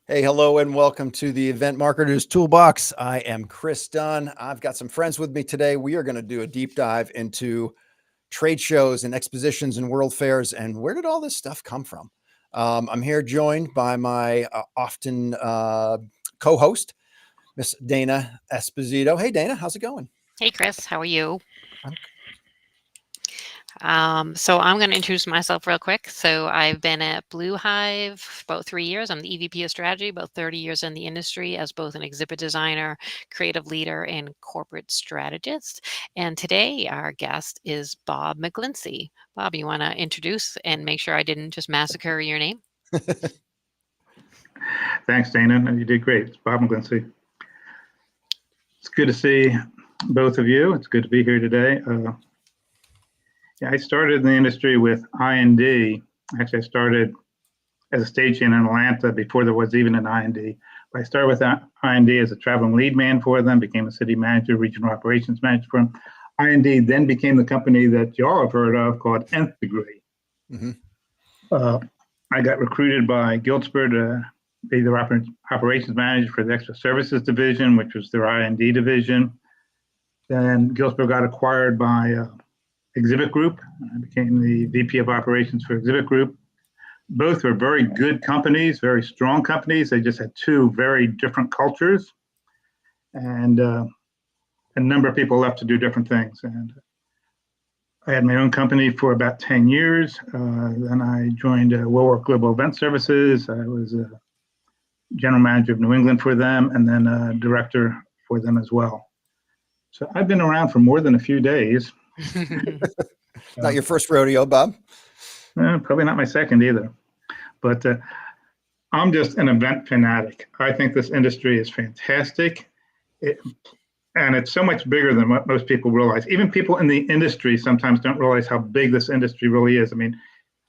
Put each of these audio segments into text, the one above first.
Hey, hello, and welcome to the Event Marketers Toolbox. I am Chris Dunn. I've got some friends with me today. We are going to do a deep dive into trade shows and expositions and world fairs and where did all this stuff come from? I'm here joined by my often co-host, Miss Dana Esposito. Hey, Dana, how's it going? Hey, Chris, how are you? I'm- So I'm going to introduce myself real quick. So I've been at Blue Hive for about 3 years. I'm the EVP of strategy, about 30 years in the industry as both an exhibit designer, creative leader, and corporate strategist. And today our guest is Bob McGlincy. Bob, you want to introduce and make sure I didn't just massacre your name? Thanks, Dana. You did great. It's Bob McGlincy. It's good to see both of you. It's good to be here today. I started in the industry with IND. Actually, I started as a stagehand in Atlanta before there was even an IND. But I started with IND as a traveling lead man for them, became a city manager, regional operations manager for them. IND then became the company that you all have heard of called Nth Degree. Mhm. I got recruited by Giltsburg to be the operations manager for the Extra Services Division, which was their IND division. Then Giltsburg got acquired by Exhibit Group. I became the VP of operations for Exhibit Group. Both were very good companies, very strong companies. They just had two very different cultures. And a number of people left to do different things. And I had my own company for about 10 years. Then I joined Woolworth Global Event Services. I was a general manager of New England for them, and then a director for them as well. So I've been around for more than a few days. Not your first rodeo, Bob. Probably not my second either. But I'm just an event fanatic. I think this industry is fantastic. And it's so much bigger than what most people realize. Even people in the industry sometimes don't realize how big this industry really is. I mean,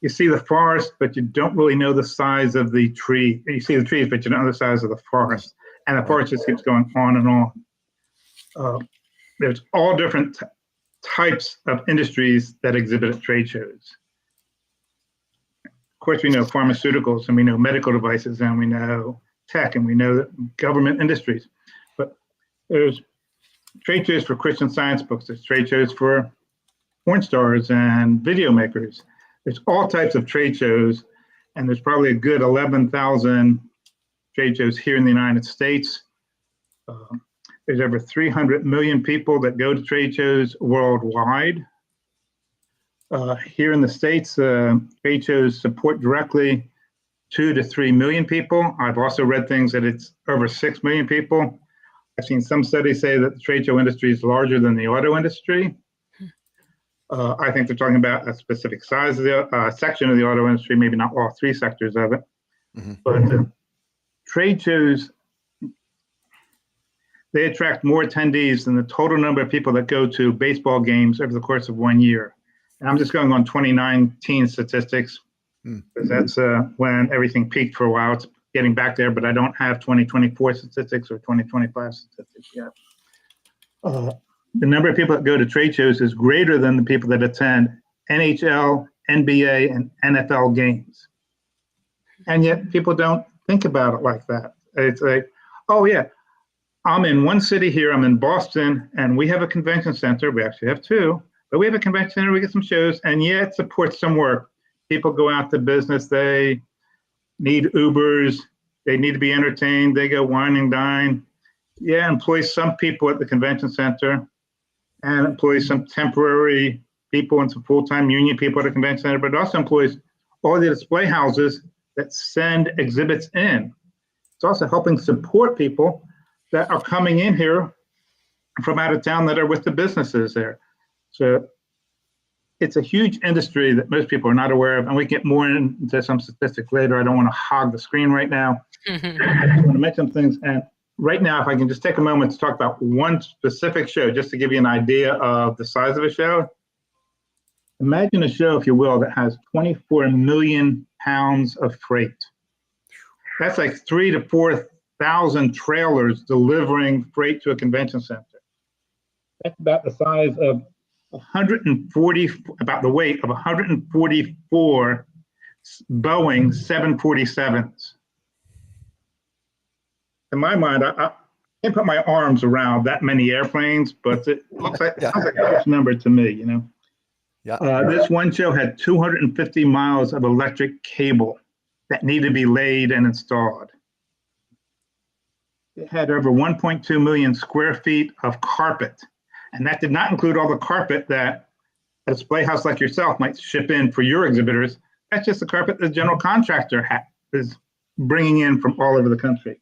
you see the forest, but you don't really know the size of the tree. You see the trees, but you don't know the size of the forest. And the forest just keeps going on and on. There's all different types of industries that exhibit at trade shows. Of course, we know pharmaceuticals, and we know medical devices, and we know tech, and we know government industries. But there's trade shows for Christian Science books. There's trade shows for porn stars and video makers. There's all types of trade shows, and there's probably a good 11,000 trade shows here in the United States. There's over 300 million people that go to trade shows worldwide. Here in the States, trade shows support directly 2 to 3 million people. I've also read things that it's over 6 million people. I've seen some studies say that the trade show industry is larger than the auto industry. I think they're talking about a specific size of the section of the auto industry, maybe not all three sectors of it. Mm-hmm. But trade shows, they attract more attendees than the total number of people that go to baseball games over the course of 1 year. And I'm just going on 2019 statistics, because that's when everything peaked for a while. It's getting back there, but I don't have 2024 statistics or 2025 statistics yet. The number of people that go to trade shows is greater than the people that attend NHL, NBA, and NFL games. And yet people don't think about it like that. It's like, oh yeah, I'm in one city here, I'm in Boston, and we have a convention center. We actually have two, but we have a convention center, we get some shows, and yeah, it supports some work. People go out to business, they need Ubers, they need to be entertained, they go wine and dine. Yeah, employs some people at the convention center and employs some temporary people and some full-time union people at the convention center, but it also employs all the display houses that send exhibits in. It's also helping support people that are coming in here from out of town that are with the businesses there. So it's a huge industry that most people are not aware of, and we get more into some statistics later. I don't want to hog the screen right now. I just want to mention things. And right now, if I can just take a moment to talk about one specific show, just to give you an idea of the size of a show. Imagine a show, if you will, that has 24 million pounds of freight. That's like 3,000 to 4,000 trailers delivering freight to a convention center. That's about the size of 140, about the weight of 144 Boeing 747s. in my mind, I can't put my arms around that many airplanes, but it looks like, Yeah. sounds like a huge number to me, you know. Yeah. This one show had 250 miles of electric cable that needed to be laid and installed. It had over 1.2 million square feet of carpet, and that did not include all the carpet that a display house like yourself might ship in for your exhibitors. That's just the carpet the general contractor is bringing in from all over the country.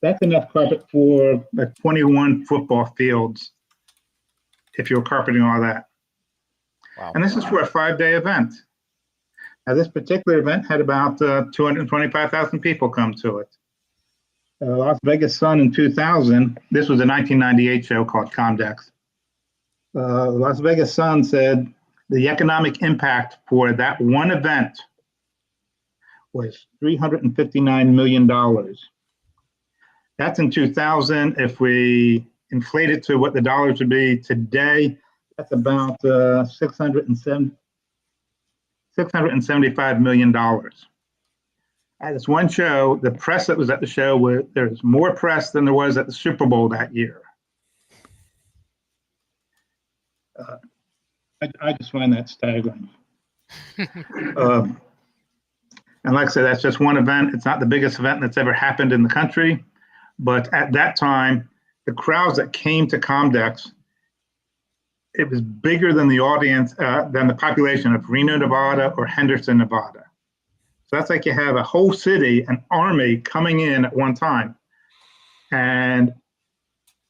That's enough carpet for like 21 football fields if you're carpeting all that. Wow. And this is for a 5-day event. Now, this particular event had about 225,000 people come to it. Las Vegas Sun in 2000, this was a 1998 show called Comdex. Las Vegas Sun said the economic impact for that one event was $359 million. That's in 2000. If we inflate it to what the dollars would be today, that's about $675 million. At this one show, the press that was at the show, there was more press than there was at the Super Bowl that year. I just find that staggering. And like I said, that's just one event. It's not the biggest event that's ever happened in the country. But at that time, the crowds that came to Comdex, it was bigger than the audience, than the population of Reno, Nevada or Henderson, Nevada. So that's like you have a whole city, an army coming in at one time. And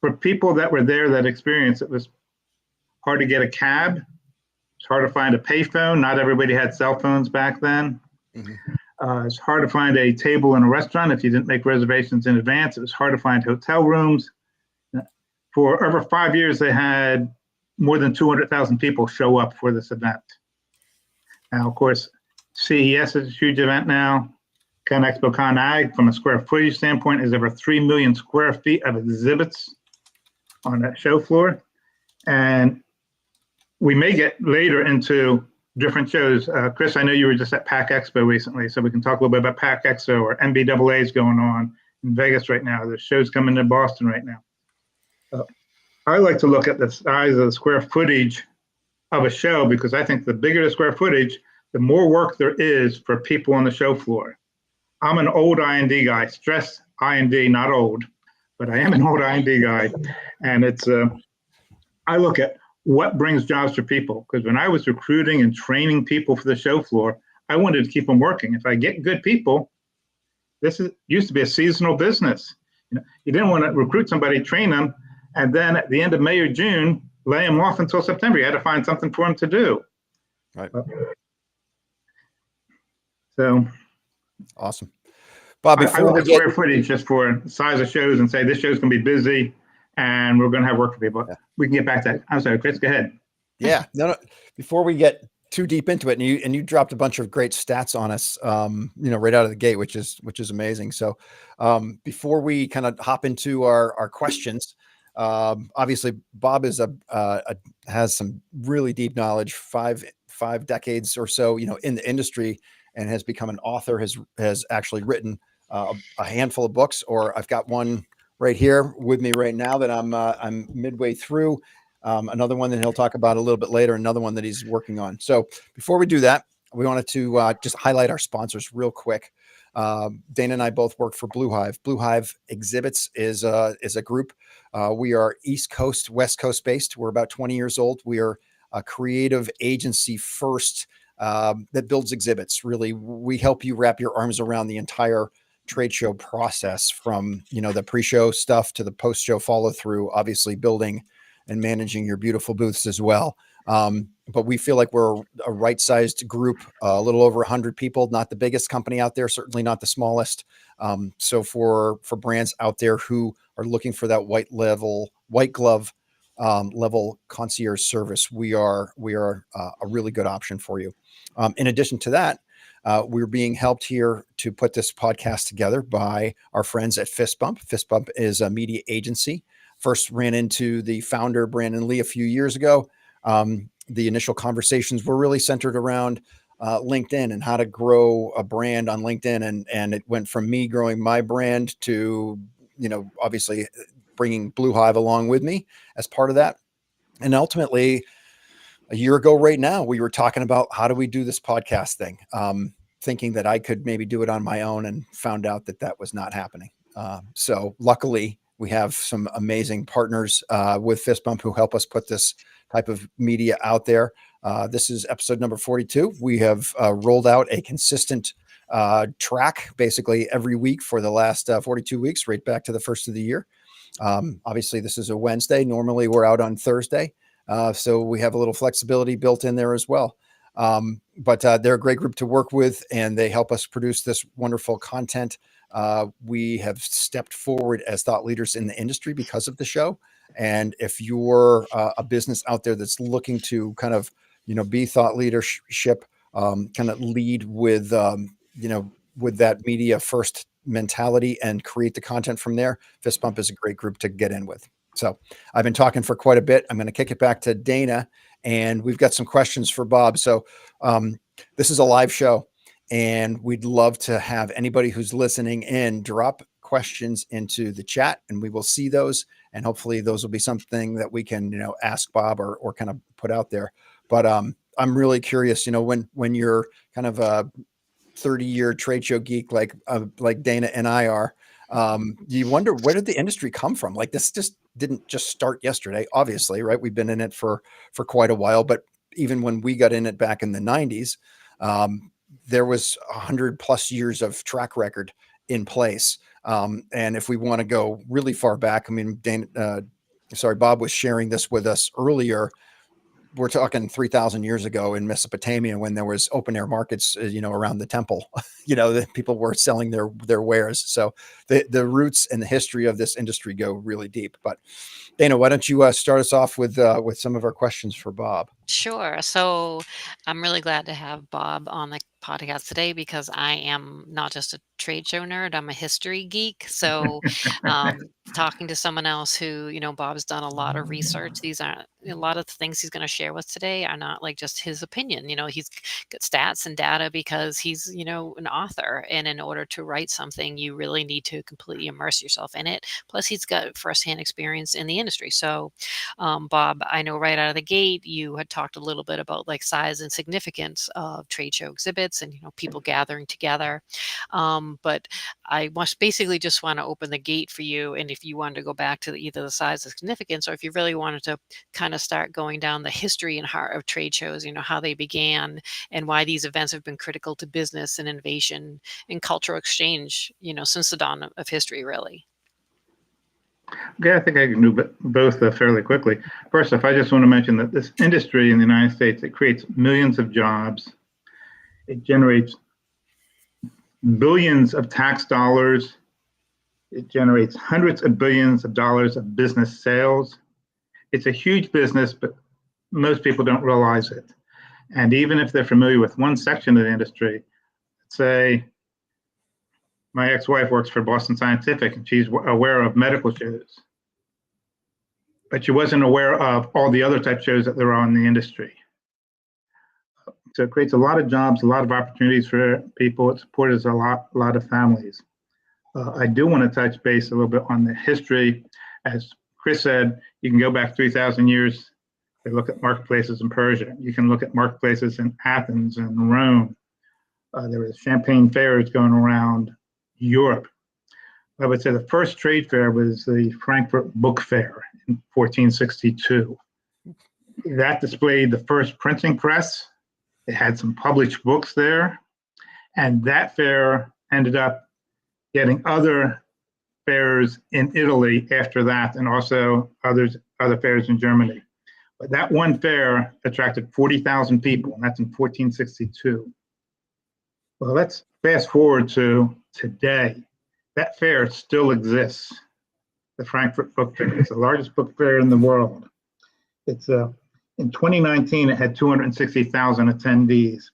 for people that were there that experienced, it was hard to get a cab. It's hard to find a payphone. Not everybody had cell phones back then. Mm-hmm. It's hard to find a table in a restaurant if you didn't make reservations in advance. It was hard to find hotel rooms. For over 5 years, they had more than 200,000 people show up for this event. Now, of course, CES is a huge event now. ConExpo ConAg, from a square footage standpoint, is over 3 million square feet of exhibits on that show floor. And we may get later into different shows. Chris, I know you were just at PAC Expo recently, so we can talk a little bit about PAC Expo or NBAA is going on in Vegas right now. There's shows coming to Boston right now. I like to look at the size of the square footage of a show because I think the bigger the square footage, the more work there is for people on the show floor. I'm an old I&D guy, stress I&D, not old, but I am an old I&D guy. And it's, I look at what brings jobs for people. Because when I was recruiting and training people for the show floor, I wanted to keep them working. If I get good people, used to be a seasonal business. You didn't want to recruit somebody, train them, and then at the end of May or June, lay them off until September. You had to find something for them to do. Right. So awesome. Bob, I look at square footage just for size of shows and say this show's going to be busy and we're going to have work for people. Yeah. We can get back to that. I'm sorry, Chris, go ahead. Yeah. No, before we get too deep into it, and you dropped a bunch of great stats on us, right out of the gate, which is amazing. So before we kind of hop into our questions, obviously Bob is has some really deep knowledge, five decades or so, in the industry, and has become an author, has actually written a handful of books, or I've got one right here with me right now that I'm midway through. Another one that he'll talk about a little bit later, another one that he's working on. So before we do that, we wanted to just highlight our sponsors real quick. Dana and I both work for Blue Hive. Blue Hive Exhibits is a group. We are East Coast, West Coast based. We're about 20 years old. We are a creative agency first that builds exhibits. Really, we help you wrap your arms around the entire trade show process, from the pre-show stuff to the post-show follow-through, obviously building and managing your beautiful booths as well. But we feel like we're a right-sized group, a little over 100 people, not the biggest company out there, certainly not the smallest. So for brands out there who are looking for that white glove level concierge service, we are a really good option for you. In addition to that, we're being helped here to put this podcast together by our friends at Fist Bump. Fist Bump is a media agency. First ran into the founder, Brandon Lee, a few years ago. The initial conversations were really centered around LinkedIn and how to grow a brand on LinkedIn. And it went from me growing my brand to obviously bringing Blue Hive along with me as part of that. And ultimately, a year ago right now, we were talking about how do we do this podcast thing, thinking that I could maybe do it on my own, and found out that that was not happening. So luckily, we have some amazing partners with Fist Bump who help us put this type of media out there. This is episode number 42. We have rolled out a consistent track basically every week for the last 42 weeks, right back to the first of the year. Obviously, this is a Wednesday. Normally, we're out on Thursday. So we have a little flexibility built in there as well. But they're a great group to work with, and they help us produce this wonderful content. We have stepped forward as thought leaders in the industry because of the show. And if you're a business out there that's looking to kind of, be thought leadership, kind of lead with, with that media first mentality and create the content from there, Fist Bump is a great group to get in with. So I've been talking for quite a bit. I'm going to kick it back to Dana, and we've got some questions for Bob. So this is a live show, and we'd love to have anybody who's listening in drop questions into the chat, and we will see those. And hopefully those will be something that we can, ask Bob or kind of put out there. But I'm really curious, when you're kind of a 30-year trade show geek like Dana and I are, you wonder, where did the industry come from? Like, this just didn't just start yesterday, obviously, right? We've been in it for quite a while, but even when we got in it back in the 90s, there was 100+ years of track record in place. And if we want to go really far back, I mean, Bob was sharing this with us earlier. We're talking 3,000 years ago in Mesopotamia, when there was open air markets, around the temple, that people were selling their wares. So the roots and the history of this industry go really deep. But Dana, why don't you start us off with some of our questions for Bob? Sure. So I'm really glad to have Bob on the podcast today, because I am not just a trade show nerd, I'm a history geek. So talking to someone else who, Bob's done a lot of research. These aren't a lot of the things he's going to share with today are not like just his opinion. He's got stats and data because he's, an author. And in order to write something, you really need to completely immerse yourself in it. Plus, he's got firsthand experience in the industry. So Bob, I know right out of the gate, you had talked a little bit about like size and significance of trade show exhibits and, people gathering together. But I basically just want to open the gate for you. And if you wanted to go back to either the size and significance, or if you really wanted to kind of start going down the history and heart of trade shows, how they began and why these events have been critical to business and innovation and cultural exchange, since the dawn of history, really. Okay, I think I can do both fairly quickly. First off, I just want to mention that this industry in the United States, it creates millions of jobs. It generates billions of tax dollars. It generates hundreds of billions of dollars of business sales. It's a huge business, but most people don't realize it. And even if they're familiar with one section of the industry, say, my ex-wife works for Boston Scientific, and she's aware of medical shows, but she wasn't aware of all the other type shows that there are in the industry. So it creates a lot of jobs, a lot of opportunities for people. It supports a lot of families. I do want to touch base a little bit on the history. As Chris said, you can go back 3,000 years to look at marketplaces in Persia. You can look at marketplaces in Athens and Rome. There were champagne fairs going around Europe. I would say the first trade fair was the Frankfurt Book Fair in 1462. That displayed the first printing press. It had some published books there. And that fair ended up getting other fairs in Italy after that, and also other fairs in Germany. But that one fair attracted 40,000 people, and that's in 1462. Well, let's fast forward to today. That fair still exists. The Frankfurt Book Fair. It's the largest book fair in the world. It's in 2019, it had 260,000 attendees.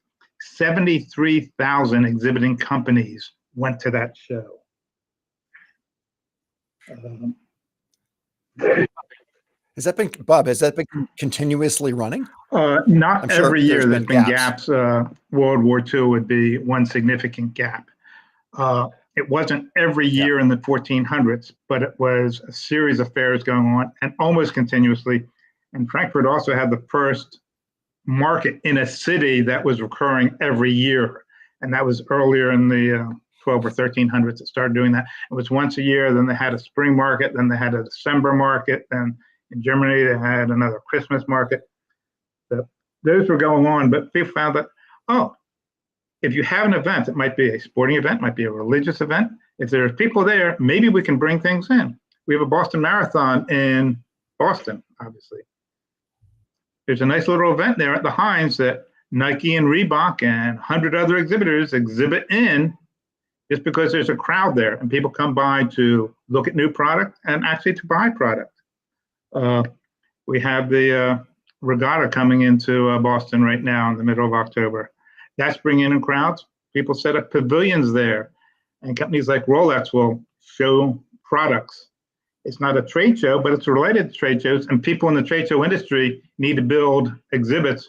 73,000 exhibiting companies went to that show. Has that been, Bob, continuously running? Not sure every year. There's been gaps. World War II would be one significant gap. it wasn't every year in the 1400s, but it was a series of fairs going on and almost continuously. And Frankfurt also had the first market in a city that was recurring every year. And that was earlier in the 12 or 1300s that started doing that. It was once a year, then they had a spring market, then they had a December market, then in Germany they had another Christmas market. So those were going on, but people found that, oh, if you have an event, it might be a sporting event, might be a religious event. If there's people there, maybe we can bring things in. We have a Boston Marathon in Boston, obviously. There's a nice little event there at the Heinz that Nike and Reebok and 100 other exhibitors exhibit in just because there's a crowd there and people come by to look at new product and actually to buy product. We have the regatta coming into Boston right now in the middle of October. That's bringing in crowds. People set up pavilions there, and companies like Rolex will show products. It's not a trade show, but it's related to trade shows, and people in the trade show industry need to build exhibits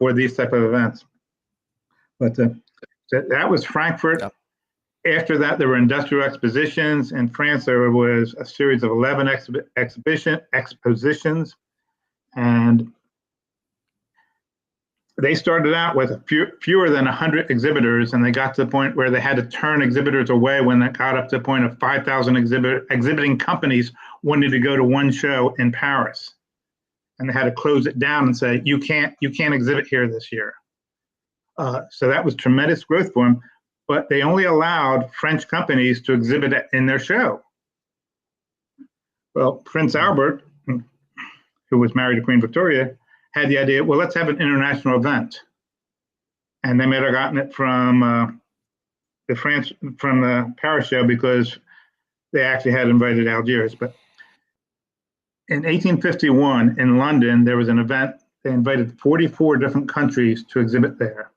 for these type of events. But so that was Frankfurt. Yep. After that, there were industrial expositions. In France, there was a series of 11 expositions, and they started out with fewer than 100 exhibitors, and they got to the point where they had to turn exhibitors away when that got up to the point of 5,000 exhibiting companies wanted to go to one show in Paris. And they had to close it down and say, you can't exhibit here this year. So that was tremendous growth for them, but they only allowed French companies to exhibit in their show. Well, Prince Albert, who was married to Queen Victoria, had the idea, well, let's have an international event. And they might have gotten it from the Paris show because they actually had invited Algiers. But in 1851 in London, there was an event. They invited 44 different countries to exhibit there.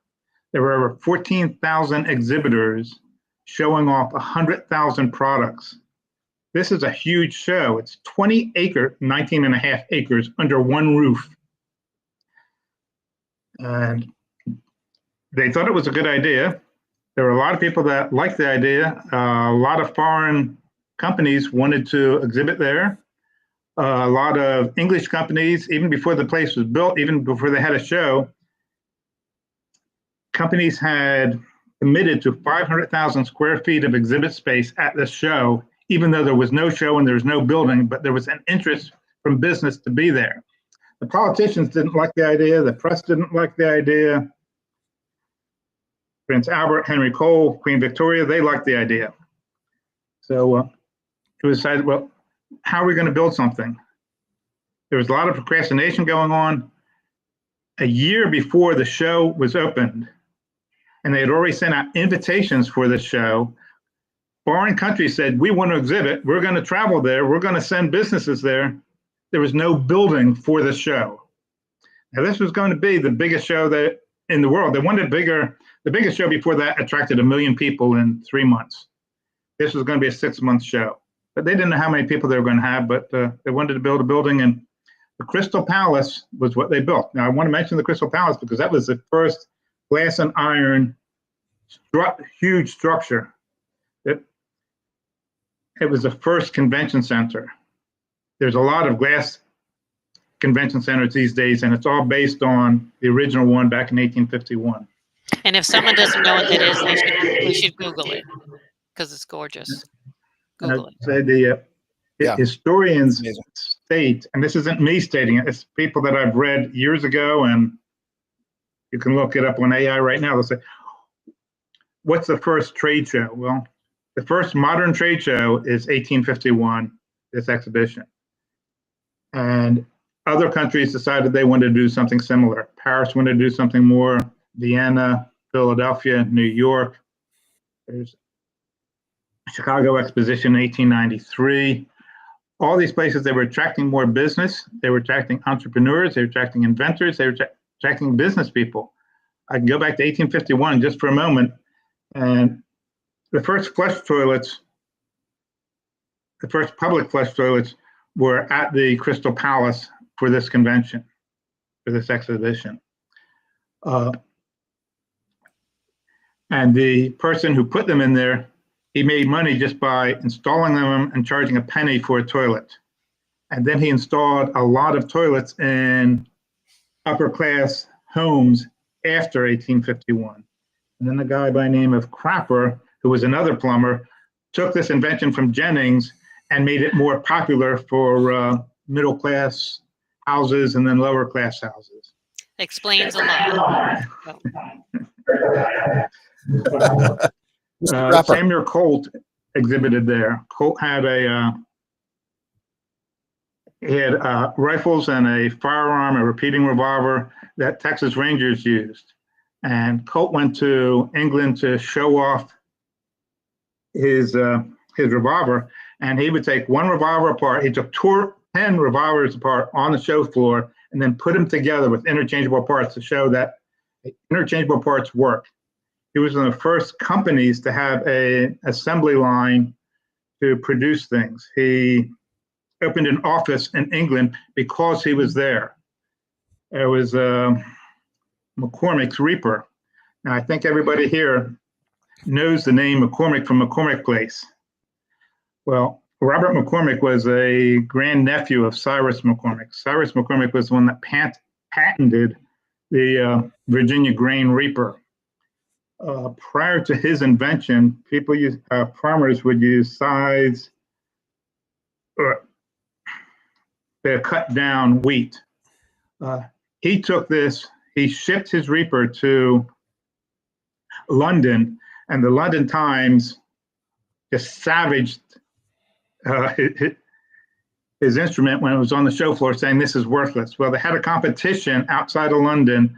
There were over 14,000 exhibitors showing off 100,000 products. This is a huge show. It's 20 acres, 19 and a half acres under one roof. And they thought it was a good idea. There were a lot of people that liked the idea. A lot of foreign companies wanted to exhibit there. A lot of English companies, even before the place was built, even before they had a show, companies had committed to 500,000 square feet of exhibit space at the show, even though there was no show and there was no building, but there was an interest from business to be there. The politicians didn't like the idea. The press didn't like the idea. Prince Albert, Henry Cole, Queen Victoria, they liked the idea. So it was decided, well, how are we going to build something? There was a lot of procrastination going on. A year before the show was opened, and they had already sent out invitations for the show, foreign countries said, we want to exhibit. We're going to travel there. We're going to send businesses there. There was no building for the show. Now, this was going to be the biggest show that in the world. They wanted bigger. The biggest show before that attracted 1 million people in 3 months. This was going to be a 6-month show. But they didn't know how many people they were going to have, but they wanted to build a building, and the Crystal Palace was what they built. Now, I want to mention the Crystal Palace because that was the first glass and iron huge structure. It was the first convention center. There's a lot of glass convention centers these days, and it's all based on the original one back in 1851. And if someone doesn't know what that is, they should Google it because it's gorgeous. Google it. Say the historians state, and this isn't me stating it, it's people that I've read years ago, and you can look it up on AI right now. They'll say, what's the first trade show? Well, the first modern trade show is 1851, this exhibition. And other countries decided they wanted to do something similar. Paris wanted to do something more, Vienna, Philadelphia, New York. There's Chicago Exposition in 1893. All these places, they were attracting more business. They were attracting entrepreneurs. They were attracting inventors. They were attracting business people. I can go back to 1851 just for a moment. And the first flush toilets, the first public flush toilets were at the Crystal Palace for this convention, for this exhibition. And the person who put them in there, he made money just by installing them and charging a penny for a toilet. And then he installed a lot of toilets in upper class homes after 1851. And then the guy by the name of Crapper, who was another plumber, took this invention from Jennings and made it more popular for middle class houses and then lower class houses. Explains a lot. Samuel Colt exhibited there. Colt had rifles and a firearm, a repeating revolver that Texas Rangers used. And Colt went to England to show off his revolver, and he would take one revolver apart. He took 10 revolvers apart on the show floor and then put them together with interchangeable parts to show that interchangeable parts work. He was one of the first companies to have an assembly line to produce things. He opened an office in England because he was there. It was McCormick's Reaper. Now, I think everybody here knows the name McCormick from McCormick Place. Well, Robert McCormick was a grandnephew of Cyrus McCormick. Cyrus McCormick was the one that patented the Virginia grain reaper. Prior to his invention, farmers would use scythes to cut down wheat. He took this, he shipped his reaper to London, and the London Times just savaged his instrument when it was on the show floor, saying this is worthless. Well, they had a competition outside of London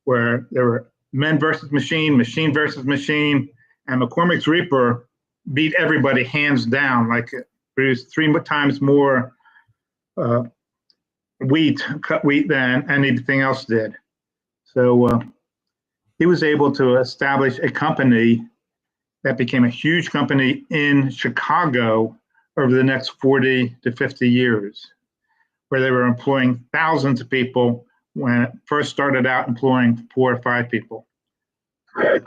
where there were men versus machine, machine versus machine, and McCormick's Reaper beat everybody hands down. Like it produced 3 times more cut wheat than anything else did. So he was able to establish a company that became a huge company in Chicago over the next 40 to 50 years, where they were employing thousands of people when it first started out employing 4 or 5 people. Right.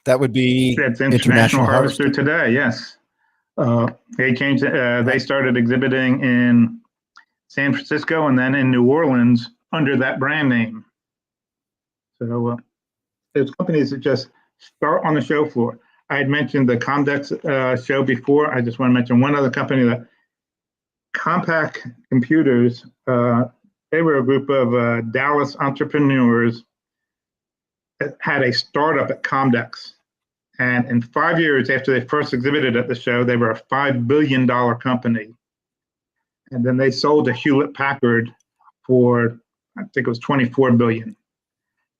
That would be that's International Harvester today. Yes. They started exhibiting in San Francisco and then in New Orleans under that brand name. So there's companies that just start on the show floor. I had mentioned the Comdex show before. I just want to mention one other company, that Compaq Computers. They were a group of Dallas entrepreneurs that had a startup at Comdex. And in 5 years after they first exhibited at the show, they were a $5 billion company. And then they sold to Hewlett Packard for, I think it was $24 billion.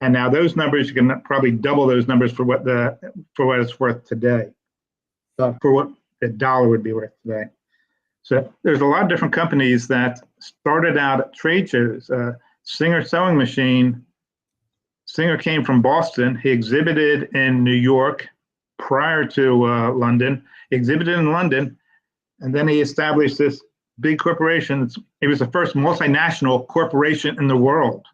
And now those numbers, you can probably double those numbers for what it's worth today, for what a dollar would be worth today. So there's a lot of different companies that started out at trade shows. Singer Sewing Machine, Singer came from Boston. He exhibited in New York prior to London. He exhibited in London, and then he established this big corporation. It was the first multinational corporation in the world.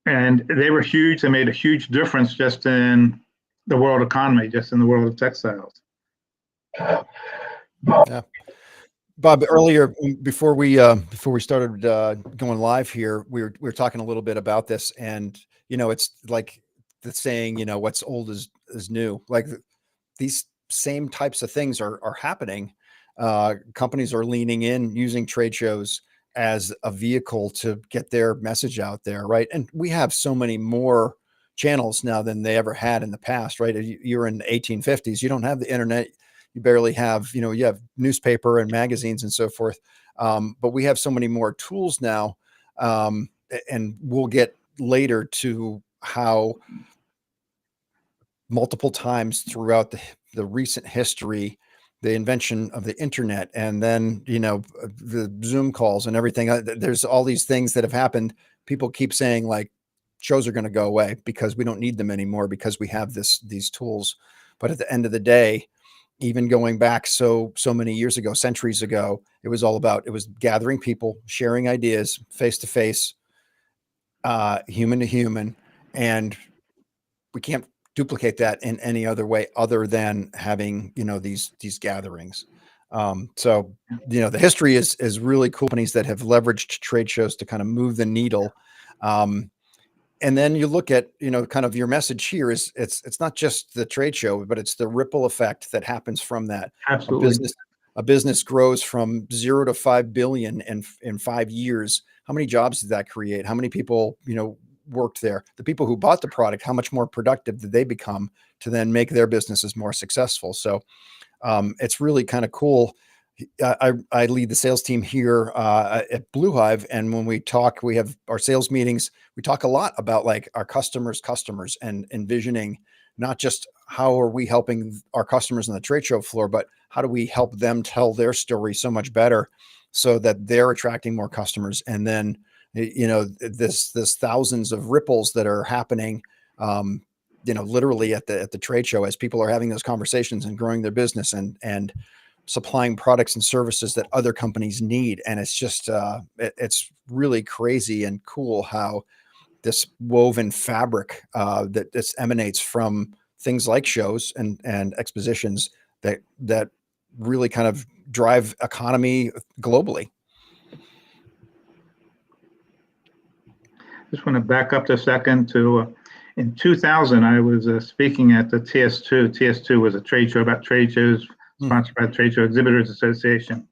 And they were huge. They made a huge difference just in the world economy, just in the world of textiles. Yeah. Bob, earlier before we started going live here, we were talking a little bit about this, and it's like the saying, what's old is new. Like these same types of things are happening. Companies are leaning in, using trade shows as a vehicle to get their message out there, right? And we have so many more channels now than they ever had in the past, right? You're in the 1850s. You don't have the internet. You barely have, you have newspaper and magazines and so forth. But we have so many more tools now. And we'll get later to how multiple times throughout the recent history, the invention of the internet, and then, the Zoom calls and everything. There's all these things that have happened. People keep saying like shows are going to go away because we don't need them anymore because we have these tools. But at the end of the day, even going back so many years ago, centuries ago, it was gathering people, sharing ideas face to face, human to human. And we can't duplicate that in any other way other than having, these gatherings. So, the history is really cool. Companies that have leveraged trade shows to kind of move the needle. And then you look at, kind of your message here is it's not just the trade show, but it's the ripple effect that happens from that. Absolutely. A business grows from 0 to 5 billion in 5 years. How many jobs did that create? How many people, worked there? The people who bought the product, how much more productive did they become to then make their businesses more successful? So it's really kind of cool. I lead the sales team here at Blue Hive. And when we talk, we have our sales meetings. We talk a lot about like our customers and envisioning not just how are we helping our customers on the trade show floor, but how do we help them tell their story so much better so that they're attracting more customers. And then, this thousands of ripples that are happening, literally at the trade show as people are having those conversations and growing their business and supplying products and services that other companies need. And it's just, it's really crazy and cool how this woven fabric that this emanates from things like shows and expositions that really kind of drive economy globally. Just want to back up a second to in 2000, I was speaking at the TS2. TS2 was a trade show about trade shows sponsored by the Trade Show Exhibitors Association.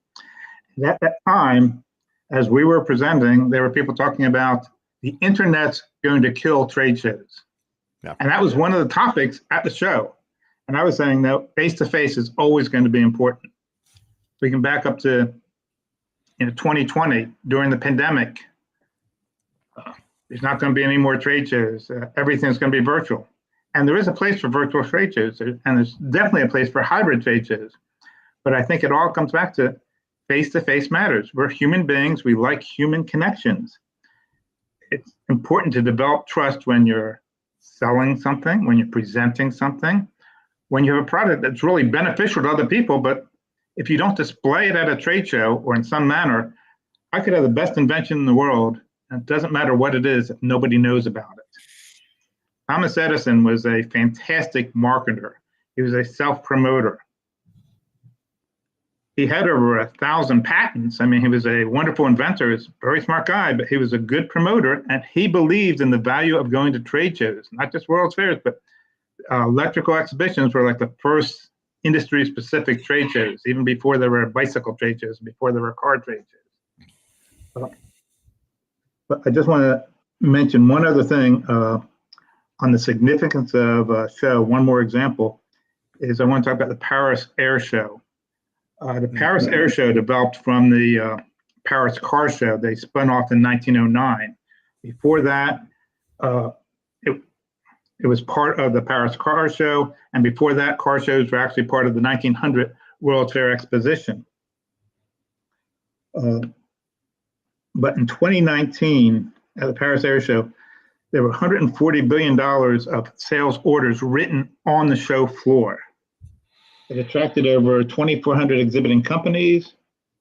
At that time, as we were presenting, there were people talking about the internet's going to kill trade shows. Yeah. And that was one of the topics at the show. And I was saying that face-to-face is always going to be important. We can back up to 2020 during the pandemic. There's not going to be any more trade shows. Everything's going to be virtual. And there is a place for virtual trade shows, and there's definitely a place for hybrid trade shows. But I think it all comes back to face-to-face matters. We're human beings. We like human connections. It's important to develop trust when you're selling something, when you're presenting something, when you have a product that's really beneficial to other people. But if you don't display it at a trade show or in some manner, I could have the best invention in the world, and it doesn't matter what it is if nobody knows about it. Thomas Edison was a fantastic marketer. He was a self-promoter. He had over 1,000 patents. I mean, he was a wonderful inventor. He's a very smart guy, but he was a good promoter, and he believed in the value of going to trade shows, not just World's Fairs, but electrical exhibitions were like the first industry-specific trade shows, even before there were bicycle trade shows, before there were car trade shows. But I just want to mention one other thing on the significance of a show. One more example is I want to talk about the Paris Air Show. The Paris Air Show developed from the Paris Car Show. They spun off in 1909. Before that, it was part of the Paris Car Show, and before that, car shows were actually part of the 1900 World Fair Exposition. But in 2019, at the Paris Air Show, there were $140 billion of sales orders written on the show floor. It attracted over 2,400 exhibiting companies.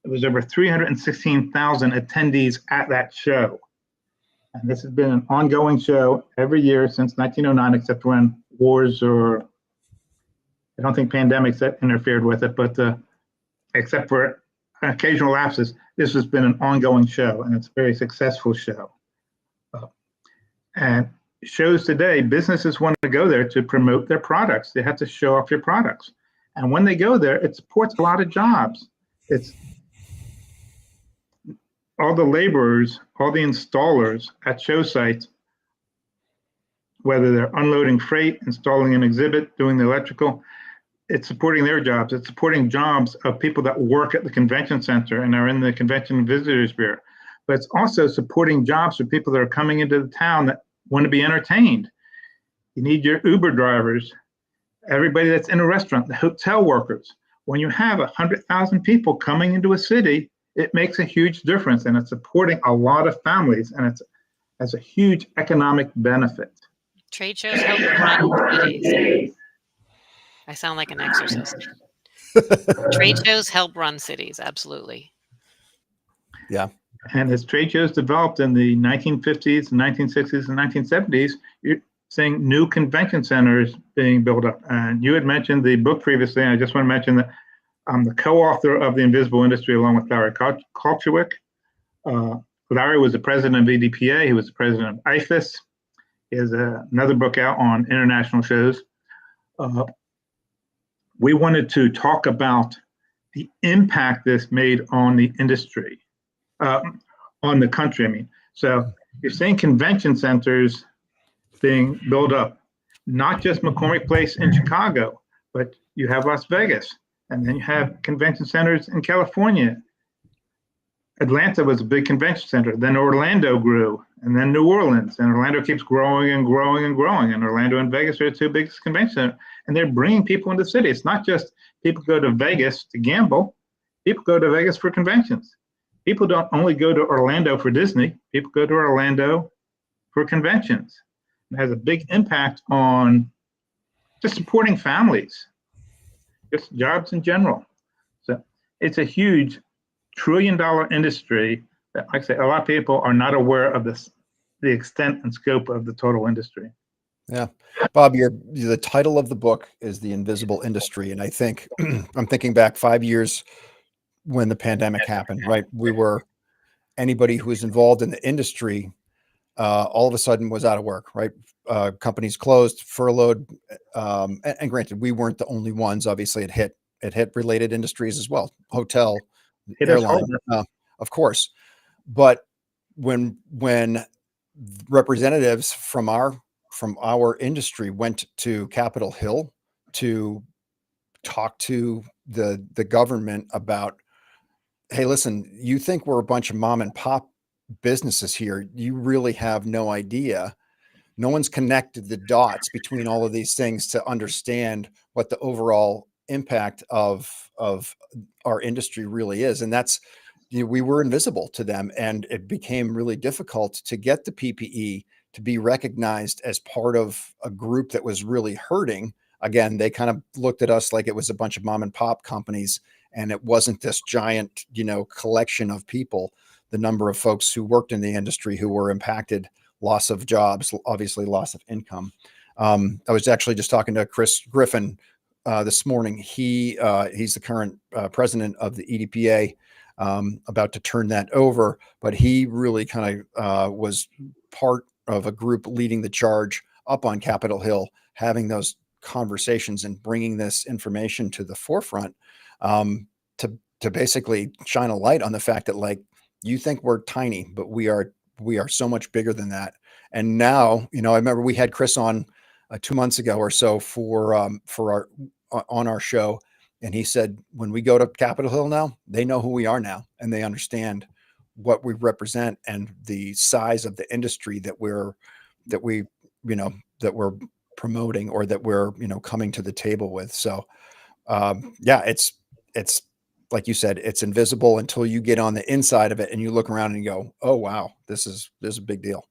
It was over 316,000 attendees at that show. And this has been an ongoing show every year since 1909, except when wars or I don't think pandemics interfered with it, but except for occasional lapses, this has been an ongoing show, and it's a very successful show. And shows today, businesses want to go there to promote their products. They have to show off your products. And when they go there, it supports a lot of jobs. It's all the laborers, all the installers at show sites, whether they're unloading freight, installing an exhibit, doing the electrical, it's supporting their jobs. It's supporting jobs of people that work at the convention center and are in the convention visitors bureau. But it's also supporting jobs for people that are coming into the town that want to be entertained. You need your Uber drivers, everybody that's in a restaurant, the hotel workers. When you have 100,000 people coming into a city, it makes a huge difference, and it's supporting a lot of families, and it has a huge economic benefit. Trade shows help run cities. I sound like an exorcist. Trade shows help run cities, absolutely. Yeah. And as trade shows developed in the 1950s, 1960s, and 1970s, seeing new convention centers being built up. And you had mentioned the book previously, and I just want to mention that I'm the co-author of The Invisible Industry along with Larry Kulchwick. Larry was the president of EDPA. He was the president of IFAS. He has another book out on international shows. We wanted to talk about the impact this made on the industry, on the country, I mean. So you're seeing convention centers being built up, not just McCormick Place in Chicago, but you have Las Vegas, and then you have convention centers in California. Atlanta was a big convention center, then Orlando grew, and then New Orleans, and Orlando keeps growing and growing and growing, and Orlando and Vegas are the two biggest convention centers, and they're bringing people into the city. It's not just people go to Vegas to gamble, people go to Vegas for conventions. People don't only go to Orlando for Disney, people go to Orlando for conventions. It has a big impact on just supporting families, just jobs in general. So it's a huge trillion-dollar industry that, like I say, a lot of people are not aware of this, the extent and scope of the total industry. Yeah. Bob, the title of the book is The Invisible Industry. And I think I'm thinking back 5 years when the pandemic happened, right? Anybody who was involved in the industry, all of a sudden was out of work, right? Companies closed, furloughed. And granted, we weren't the only ones. Obviously it hit related industries as well. Hotel, airline, of course. But when representatives from our industry went to Capitol Hill to talk to the government about, hey, listen, you think we're a bunch of mom and pop businesses here. You really have no idea. No one's connected the dots between all of these things to understand what the overall impact of our industry really is. And that's, we were invisible to them, and it became really difficult to get the PPE to be recognized as part of a group that was really hurting. Again, they kind of looked at us like it was a bunch of mom and pop companies, and it wasn't this giant, collection of people, the number of folks who worked in the industry who were impacted, loss of jobs, obviously loss of income. I was actually just talking to Chris Griffin this morning. He's the current president of the EDPA, about to turn that over, but he really kind of was part of a group leading the charge up on Capitol Hill, having those conversations and bringing this information to the forefront, to basically shine a light on the fact that, like, you think we're tiny, but we are so much bigger than that. And now, I remember we had Chris on 2 months ago or so on our show. And he said, when we go to Capitol Hill now, they know who we are now, and they understand what we represent and the size of the industry that we're promoting, or that we're, coming to the table with. So, yeah, it's like you said, it's invisible until you get on the inside of it and you look around and you go, oh, wow, this is a big deal.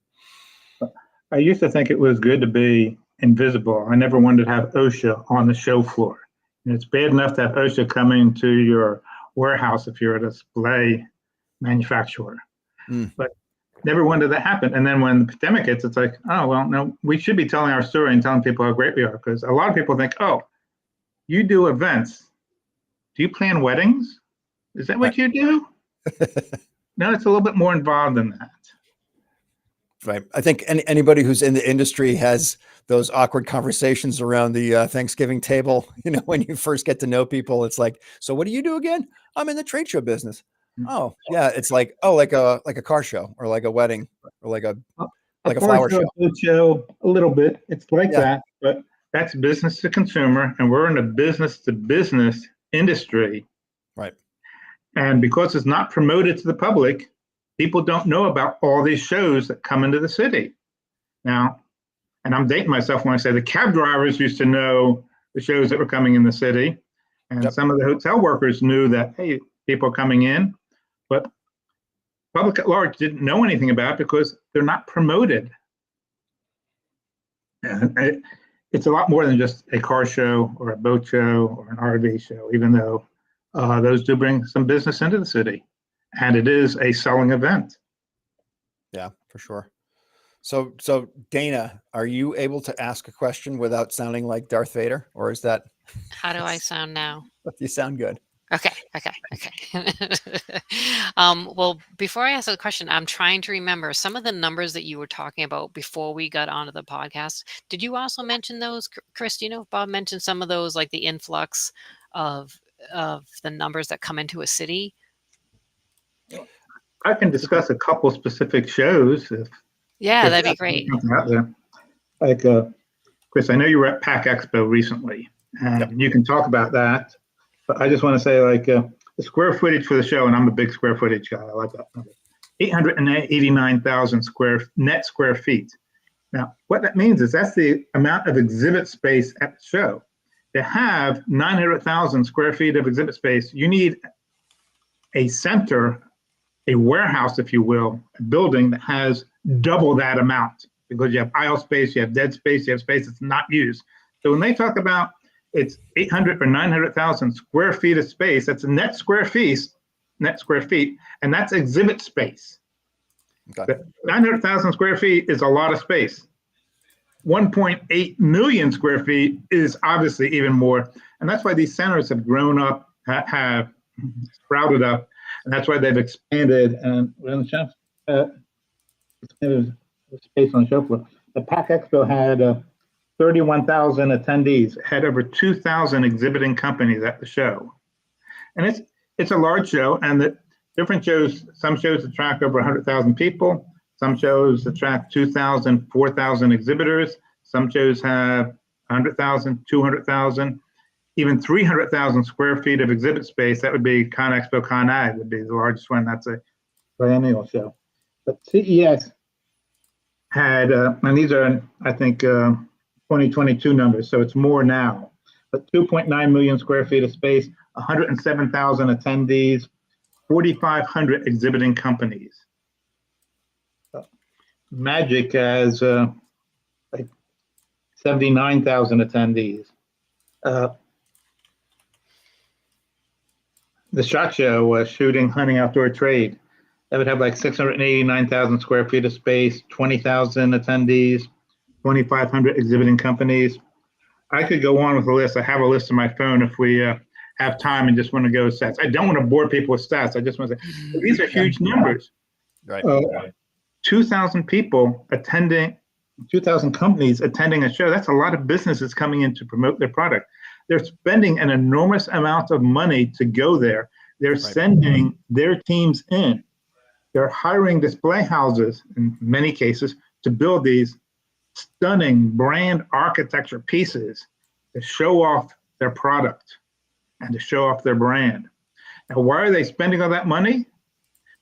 I used to think it was good to be invisible. I never wanted to have OSHA on the show floor. And it's bad enough to have OSHA come into your warehouse if you're a display manufacturer. But never wanted that to happen. And then when the pandemic hits, it's like, oh, well, no, we should be telling our story and telling people how great we are. Because a lot of people think, oh, you do events. Do you plan weddings? Is that what you do? No, it's a little bit more involved than that. Right. I think anybody who's in the industry has those awkward conversations around the Thanksgiving table. When you first get to know people, it's like, so what do you do again? I'm in the trade show business. Oh, yeah. It's like, oh, like a car show, or like a wedding, or like a flower show. A little bit. It's like that, but that's business to consumer, and we're in a business to business industry. Right. And because it's not promoted to the public, people don't know about all these shows that come into the city. Now, and I'm dating myself when I say the cab drivers used to know the shows that were coming in the city. And some of the hotel workers knew that, hey, people are coming in, but public at large didn't know anything about it because they're not promoted. And it's a lot more than just a car show or a boat show or an RV show, even though those do bring some business into the city. And it is a selling event. Yeah, for sure. So Dana, are you able to ask a question without sounding like Darth Vader, or is that How do I sound now? you sound good? Okay. Well, before I ask the question, I'm trying to remember some of the numbers that you were talking about before we got onto the podcast. Did you also mention those, Chris? Do you know if Bob mentioned some of those, like the influx of the numbers that come into a city? I can discuss a couple specific shows Yeah, if that'd be great. something out there. Like, Chris, I know you were at PAC Expo recently, and you can talk about that. But I just want to say, like, the square footage for the show, and I'm a big square footage guy. I like that number. 889,000 net square feet. Now, what that means is that's the amount of exhibit space at the show. To have 900,000 square feet of exhibit space, you need a center, a warehouse, if you will, a building that has double that amount, because you have aisle space, you have dead space, you have space that's not used. So when they talk about it's 800 or 900,000 square feet of space, that's net square feet, and that's exhibit space. Okay. 900,000 square feet is a lot of space. 1.8 million square feet is obviously even more. And that's why these centers have grown up, have sprouted up, and that's why they've expanded. And we're on the shelf, expanded space on the show floor. The PAC Expo had 31,000 attendees, had over 2,000 exhibiting companies at the show. And it's a large show, and the different shows, some shows attract over 100,000 people, some shows attract 2,000, 4,000 exhibitors, some shows have 100,000, 200,000, even 300,000 square feet of exhibit space. That would be ConExpo ConAg would be the largest one. That's a biennial show. But CES had, and these are, I think, 2022 numbers, so it's more now, but 2.9 million square feet of space, 107,000 attendees, 4,500 exhibiting companies. Magic has like 79,000 attendees. The SHOT Show, shooting, hunting, outdoor trade, that would have like 689,000 square feet of space, 20,000 attendees, 2,500 exhibiting companies. I could go on with a list. I have a list on my phone if we have time and just want to go stats. I don't want to bore people with stats. I just want to say these are huge numbers. Right. 2,000 people attending, 2,000 companies attending a show. That's a lot of businesses coming in to promote their product. They're spending an enormous amount of money to go there. They're sending their teams in. They're hiring display houses in many cases to build these stunning brand architecture pieces to show off their product and to show off their brand. Now, why are they spending all that money?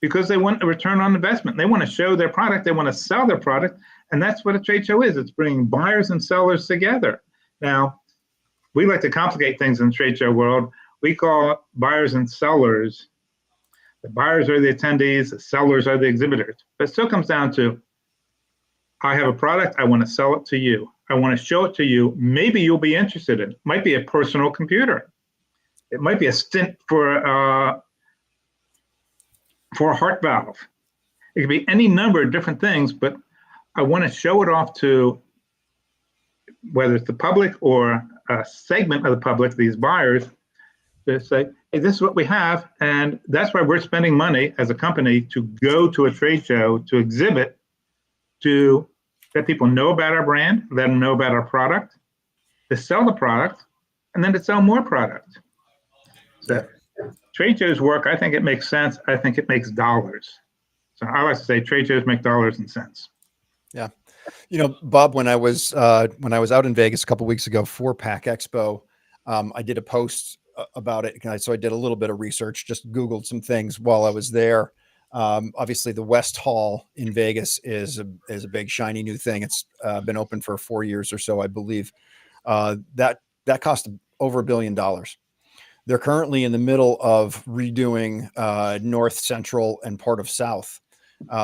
Because they want a return on investment. They want to show their product. They want to sell their product. And that's what a trade show is. It's bringing buyers and sellers together. Now, we like to complicate things in the trade show world. We call buyers and sellers. The buyers are the attendees. The sellers are the exhibitors. But it still comes down to, I have a product. I want to sell it to you. I want to show it to you. Maybe you'll be interested in it. It might be a personal computer. It might be a stent for a heart valve. It could be any number of different things, but I want to show it off to, whether it's the public or a segment of the public, these buyers, to say, hey, this is what we have. And that's why we're spending money as a company to go to a trade show, to exhibit, to let people know about our brand, let them know about our product, to sell the product, and then to sell more product. So trade shows work. I think it makes sense. I think it makes dollars. So I like to say trade shows make dollars and cents. Yeah. You know, Bob, when I was out in Vegas a couple of weeks ago for PAC Expo, I did a post about it. So I did a little bit of research, just Googled some things while I was there. Obviously the West Hall in Vegas is a big shiny new thing. It's been open for 4 years or so, I believe. That cost over $1 billion. They're currently in the middle of redoing North, Central, and part of South.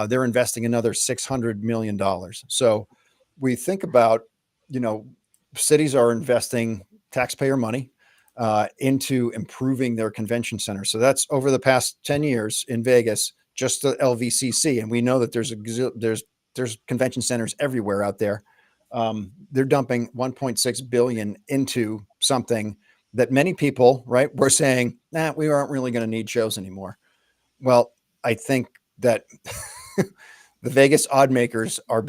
They're investing another $600 million. So we think about, you know, cities are investing taxpayer money into improving their convention center. So that's over the past 10 years in Vegas, just the LVCC. And we know that there's there's convention centers everywhere out there. They're dumping 1.6 billion into something that many people, right, were saying, nah, we aren't really going to need shows anymore. Well, I think that the Vegas odd makers are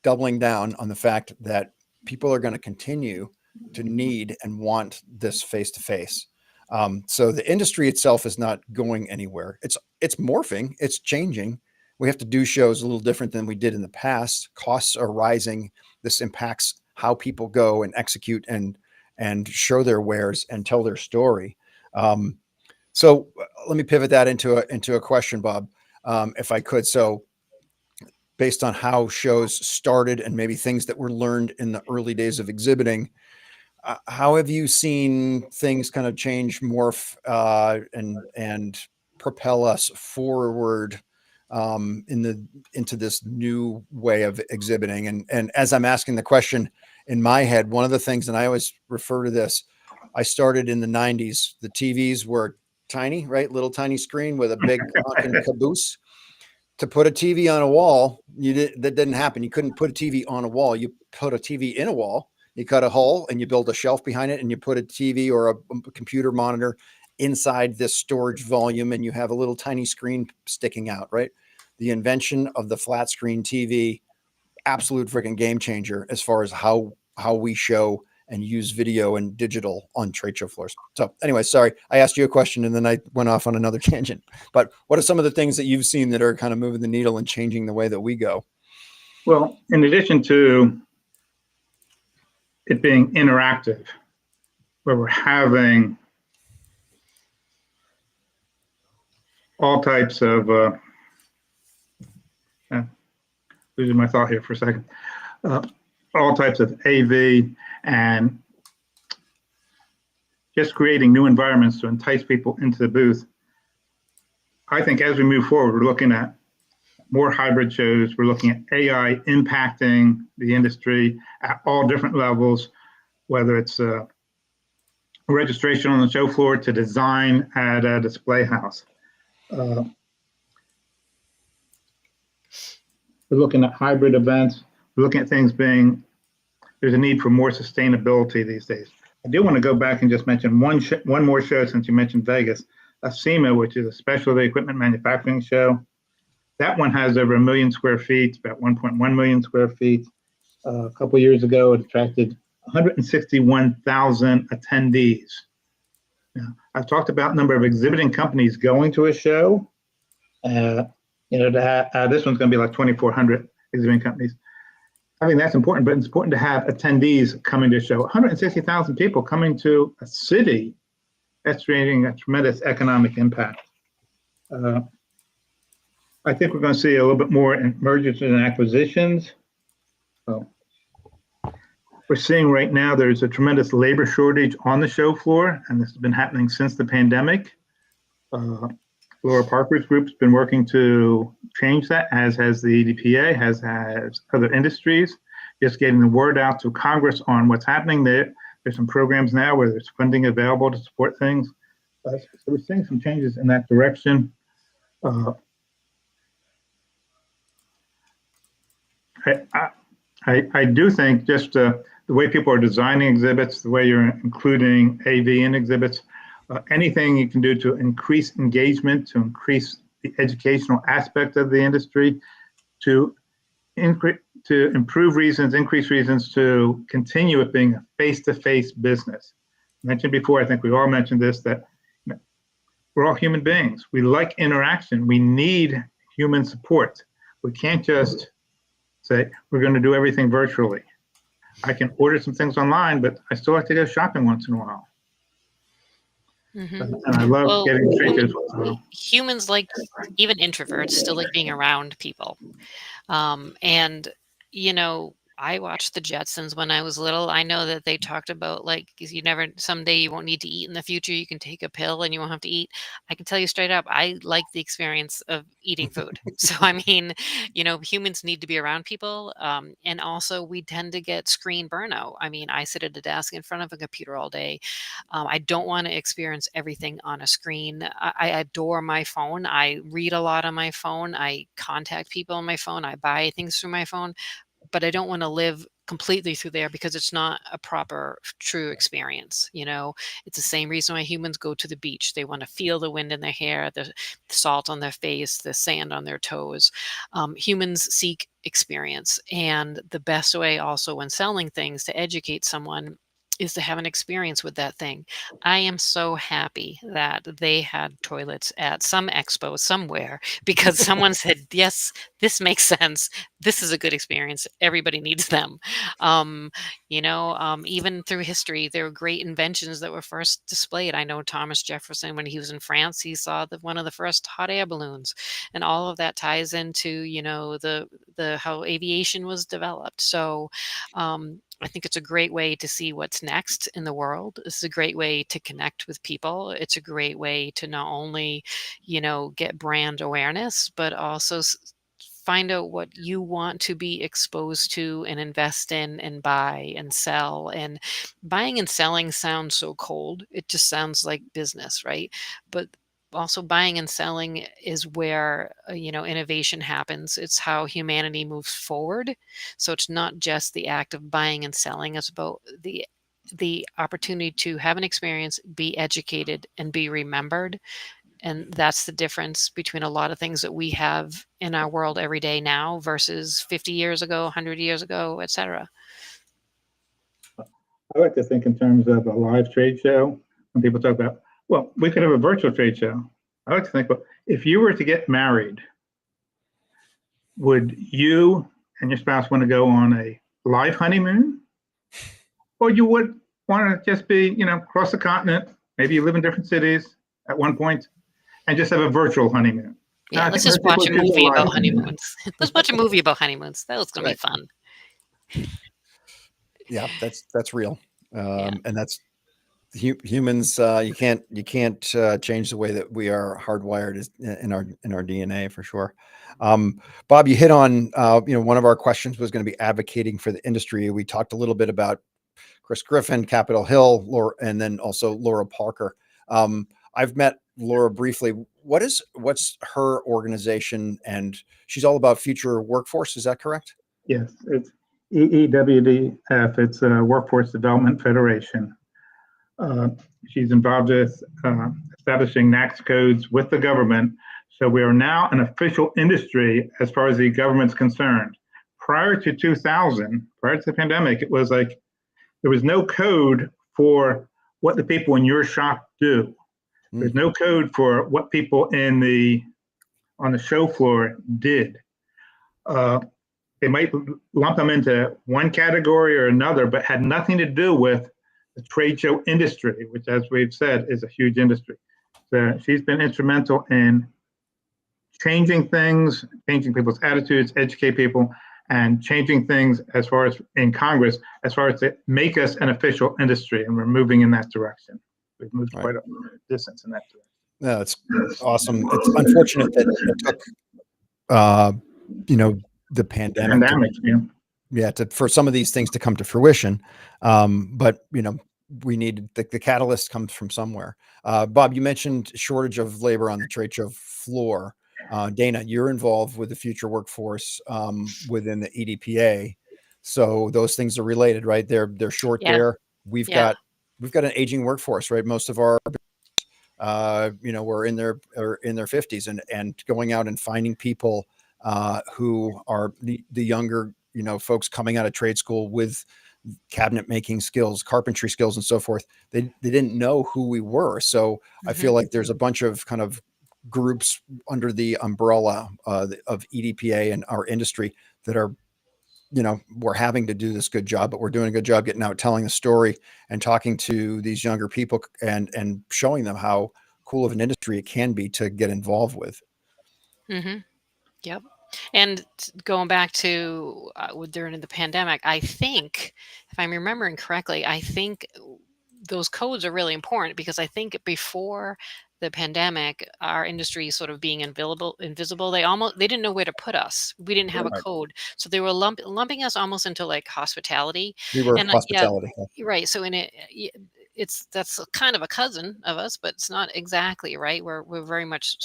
doubling down on the fact that people are going to continue to need and want this face-to-face. So the industry itself is not going anywhere. It's morphing, it's changing. We have to do shows a little different than we did in the past. Costs are rising. This impacts how people go and execute and show their wares and tell their story. So let me pivot that into a question, Bob, if I could. So based on how shows started and maybe things that were learned in the early days of exhibiting, how have you seen things kind of change, morph, and propel us forward into this new way of exhibiting? And as I'm asking the question in my head, one of the things, and I always refer to this, I started in the 90s. The TVs were tiny, right? Little tiny screen with a big honking caboose. To put a TV on a wall, that didn't happen. You couldn't put a TV on a wall. You put a TV in a wall. You cut a hole and you build a shelf behind it, and you put a TV or a computer monitor inside this storage volume, and you have a little tiny screen sticking out, right? The invention of the flat screen TV, absolute freaking game changer as far as how we show and use video and digital on trade show floors. So anyway, sorry, I asked you a question and then I went off on another tangent. But what are some of the things that you've seen that are kind of moving the needle and changing the way that we go? Well, in addition to it being interactive, where we're having all types of, losing my thought here for a second, all types of AV and just creating new environments to entice people into the booth. I think as we move forward, we're looking at more hybrid shows. We're looking at AI impacting the industry at all different levels, whether it's registration on the show floor to design at a display house. We're looking at hybrid events. We're looking at things being, there's a need for more sustainability these days. I do want to go back and just mention one more show since you mentioned Vegas, SEMA, which is a specialty equipment manufacturing show. That one has over 1 million square feet, about 1.1 million square feet. A couple of years ago, it attracted 161,000 attendees. Now, I've talked about number of exhibiting companies going to a show. This one's going to be like 2,400 exhibiting companies. I think that's important, but it's important to have attendees coming to a show. 160,000 people coming to a city, that's creating a tremendous economic impact. I think we're going to see a little bit more in mergers and acquisitions. So we're seeing right now there's a tremendous labor shortage on the show floor, and this has been happening since the pandemic. Laura Parker's group's been working to change that, as has the EDPA, has other industries, just getting the word out to Congress on what's happening there. There's some programs now where there's funding available to support things. So we're seeing some changes in that direction. I do think just the way people are designing exhibits, the way you're including AV in exhibits, anything you can do to increase engagement, to increase the educational aspect of the industry, to improve reasons, increase reasons to continue it being a face-to-face business. I mentioned before, I think we all mentioned this, that we're all human beings. We like interaction. We need human support. We can't just say, we're going to do everything virtually. I can order some things online, but I still like to go shopping once in a while. Mm-hmm. And I love getting pictures. Humans, like, even introverts, still like being around people. And, I watched the Jetsons when I was little. I know that they talked about, like, you never, someday you won't need to eat in the future. You can take a pill and you won't have to eat. I can tell you straight up, I like the experience of eating food. So, I mean, humans need to be around people. And also, we tend to get screen burnout. I mean, I sit at a desk in front of a computer all day. I don't want to experience everything on a screen. I adore my phone. I read a lot on my phone. I contact people on my phone. I buy things through my phone, but I don't want to live completely through there because it's not a proper, true experience. It's the same reason why humans go to the beach. They want to feel the wind in their hair, the salt on their face, the sand on their toes. Humans seek experience. And the best way also when selling things to educate someone is to have an experience with that thing. I am so happy that they had toilets at some expo somewhere because someone said, yes, this makes sense. This is a good experience. Everybody needs them. Even through history, there were great inventions that were first displayed. I know Thomas Jefferson, when he was in France, he saw one of the first hot air balloons, and all of that ties into, the how aviation was developed. So, I think it's a great way to see what's next in the world. This is a great way to connect with people. It's a great way to not only, get brand awareness, but also find out what you want to be exposed to and invest in and buy and sell. And buying and selling sounds so cold. It just sounds like business, right? But also buying and selling is where innovation happens. It's how humanity moves forward. So it's not just the act of buying and selling. It's about the opportunity to have an experience, be educated, and be remembered. And that's the difference between a lot of things that we have in our world every day now versus 50 years ago, 100 years ago, etc. I like to think in terms of a live trade show. When people talk about, well, we could have a virtual trade show. I like to think, well, if you were to get married, would you and your spouse want to go on a live honeymoon? Or you would want to just be, across the continent, maybe you live in different cities at one point, and just have a virtual honeymoon? Yeah, let's just watch a movie about honeymoons. Let's watch a movie about honeymoons. That was going to be fun. Yeah, that's real. And that's humans. You can't change the way that we are hardwired in our DNA for sure. Bob, you hit on one of our questions was going to be advocating for the industry. We talked a little bit about Chris Griffin, Capitol Hill, Laura, and then also Laura Parker. I've met Laura briefly. What's her organization? And she's all about future workforce. Is that correct? Yes, it's EEWDF. It's a Workforce Development Federation. She's involved with establishing NACS codes with the government. So we are now an official industry as far as the government's concerned. Prior to 2000, prior to the pandemic, it was like there was no code for what the people in your shop do. There's no code for what people on the show floor did. They might lump them into one category or another, but had nothing to do with the trade show industry, which, as we've said, is a huge industry. So she's been instrumental in changing things, changing people's attitudes, educate people, and changing things as far as in Congress, as far as to make us an official industry, and we're moving in that direction. We've moved quite a distance in that direction. No, it's awesome. It's unfortunate that it took, the pandemic. For some of these things to come to fruition. But we need the catalyst comes from somewhere. Bob, you mentioned shortage of labor on the trade show floor. Dana, you're involved with the future workforce within the EDPA. So those things are related, right? They're short there. We've got an aging workforce, right? Most of our we're in their 50s and going out and finding people who are the younger, folks coming out of trade school with cabinet making skills, carpentry skills, and so forth. They didn't know who we were. So I feel like there's a bunch of kind of groups under the umbrella of EDPA and our industry that are, we're having to do this good job, but we're doing a good job getting out, telling the story and talking to these younger people and showing them how cool of an industry it can be to get involved with. Yep. And going back to during the pandemic, I think, if I'm remembering correctly, I think those codes are really important because I think before the pandemic, our industry sort of being invisible, they didn't know where to put us. We didn't have a Right. code, so they were lumping us almost into like hospitality. We were And yeah, hospitality. right. So in it, that's a kind of a cousin of us, but it's not exactly right. We're very much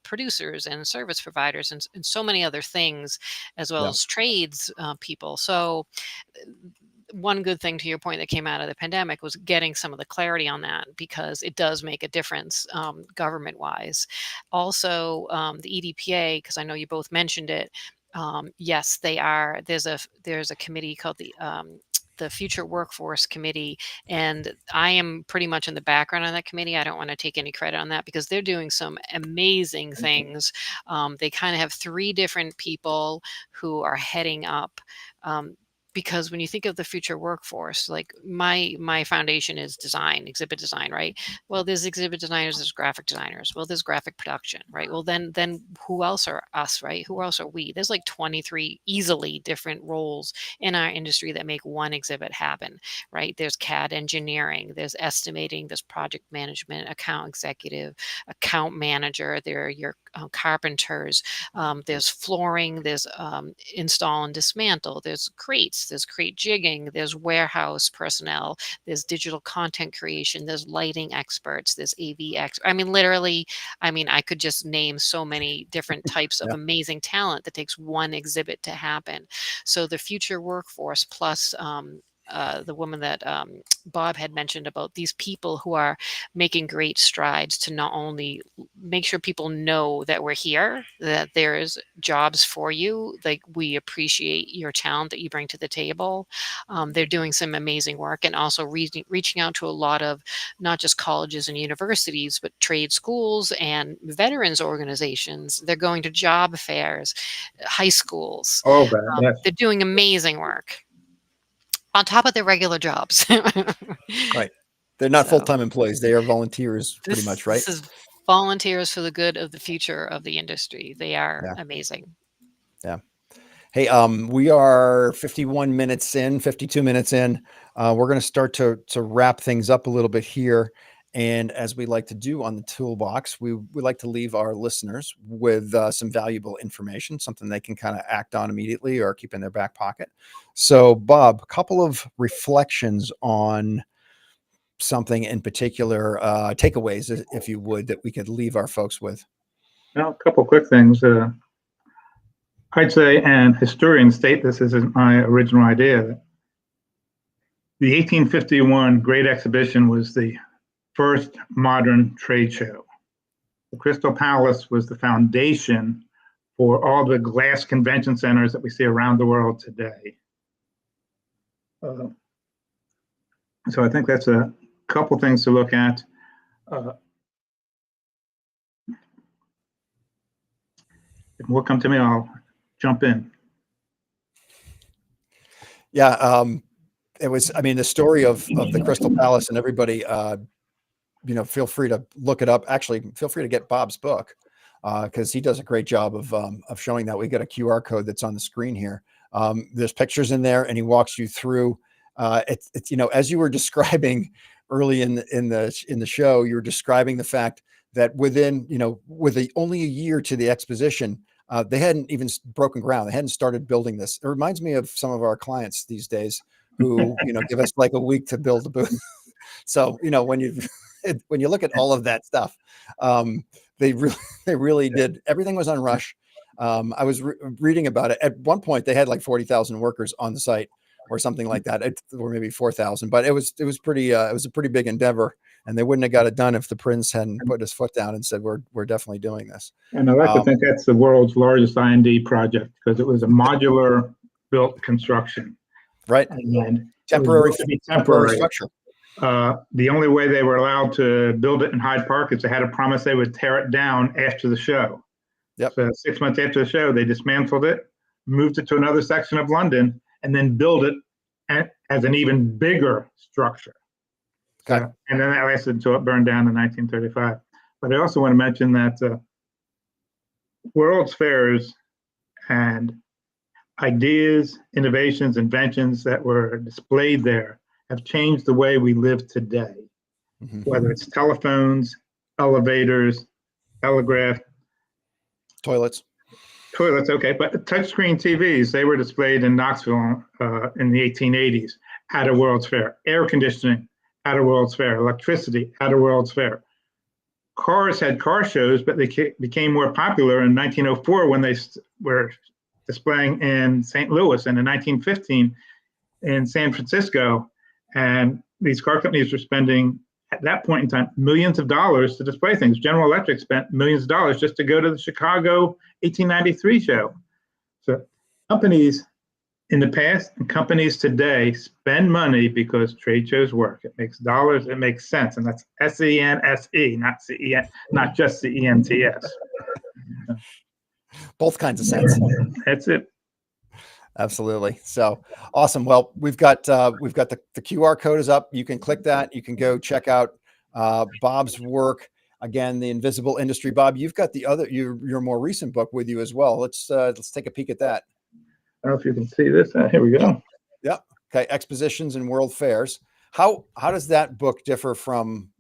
producers and service providers and so many other things, as well Yeah. as trades people. So one good thing to your point that came out of the pandemic was getting some of the clarity on that because it does make a difference government wise. Also, the EDPA, because I know you both mentioned it. Yes, they are. There's a committee called the Future Workforce Committee, and I am pretty much in the background on that committee. I don't want to take any credit on that because they're doing some amazing things. They kind of have three different people who are heading up. Because when you think of the future workforce, like my foundation is design, exhibit design, right? Well, there's exhibit designers, there's graphic designers, well, there's graphic production, right? Well, then who else are us, right? Who else are we? There's like 23 easily different roles in our industry that make one exhibit happen, right? There's CAD engineering, there's estimating, there's project management, account executive, account manager, there are your carpenters, there's flooring, there's install and dismantle, there's crates, there's crate jigging, there's warehouse personnel, there's digital content creation, there's lighting experts, there's AV experts. I mean, literally, I could just name so many different types of Yeah. amazing talent that takes one exhibit to happen. So the future workforce plus the woman that Bob had mentioned about these people who are making great strides to not only make sure people know that we're here, that there's jobs for you, like we appreciate your talent that you bring to the table. They're doing some amazing work and also reaching out to a lot of not just colleges and universities, but trade schools and veterans organizations. They're going to job fairs, high schools. All that, yes. They're doing amazing work on top of their regular jobs. Right. They're not So, full-time employees. They are volunteers pretty this much, right? this is volunteers for the good of the future of the industry. They are Yeah. amazing. Yeah. Hey, we are 51 minutes in, 52 minutes in. We're going to start to wrap things up a little bit here. And as we like to do on the Toolbox, we like to leave our listeners with some valuable information, something they can kind of act on immediately or keep in their back pocket. So, Bob, a couple of reflections on something in particular, takeaways, if you would, that we could leave our folks with. Now, a couple quick things. I'd say, and historians state this isn't my original idea, the 1851 Great Exhibition was the first modern trade show. The Crystal Palace was the foundation for all the glass convention centers that we see around the world today. So I think that's a couple things to look at. If more come to me, I'll jump in. Yeah, it was. I mean, the story of the Crystal Palace, and everybody, feel free to look it up. Actually, feel free to get Bob's book because he does a great job of showing that. We got a QR code that's on the screen here. There's pictures in there, and he walks you through. It's as you were describing early in the show, you were describing the fact that within with only a year to the exposition, they hadn't even broken ground. They hadn't started building this. It reminds me of some of our clients these days who give us like a week to build a booth. So when you look at all of that stuff, they really did. Everything was on rush. I was reading about it. At one point, they had like 40,000 workers on the site, or something like that, or maybe 4,000. But it was pretty. It was a pretty big endeavor, and they wouldn't have got it done if the prince hadn't put his foot down and said, "We're definitely doing this." And I like to think that's the world's largest I&D project because it was a modular built construction. Right. And Temporary structure. The only way they were allowed to build it in Hyde Park is they had a promise they would tear it down after the show. Yep. So 6 months after the show, they dismantled it, moved it to another section of London, and then build it as an even bigger structure. Okay. So, and then that lasted until it burned down in 1935. But I also want to mention that World's Fairs And ideas, innovations, inventions that were displayed there have changed the way we live today, whether it's telephones, elevators, telegraph, Toilets. okay, but touchscreen TVs, they were displayed in Knoxville in the 1880s at a World's Fair. Air conditioning at a World's Fair. Electricity at a World's Fair. Cars had car shows, but they became more popular in 1904 when they were displaying in St. Louis, and in 1915 in San Francisco. And these car companies were spending, at that point in time, millions of dollars to display things. General Electric spent millions of dollars just to go to the Chicago 1893 show. So companies in the past and companies today spend money because trade shows work. It makes dollars, it makes sense. And that's SENSE, not CEN, not just CENTS. Both kinds of sense. That's it. Absolutely. So awesome. Well, we've got the QR code is up. You can click that. You can go check out Bob's work. Again, The Invisible Industry. Bob, you've got your more recent book with you as well. Let's take a peek at that. I don't know if you can see this. Here we go. Yep. Okay. Expositions and World Fairs. How does that book differ from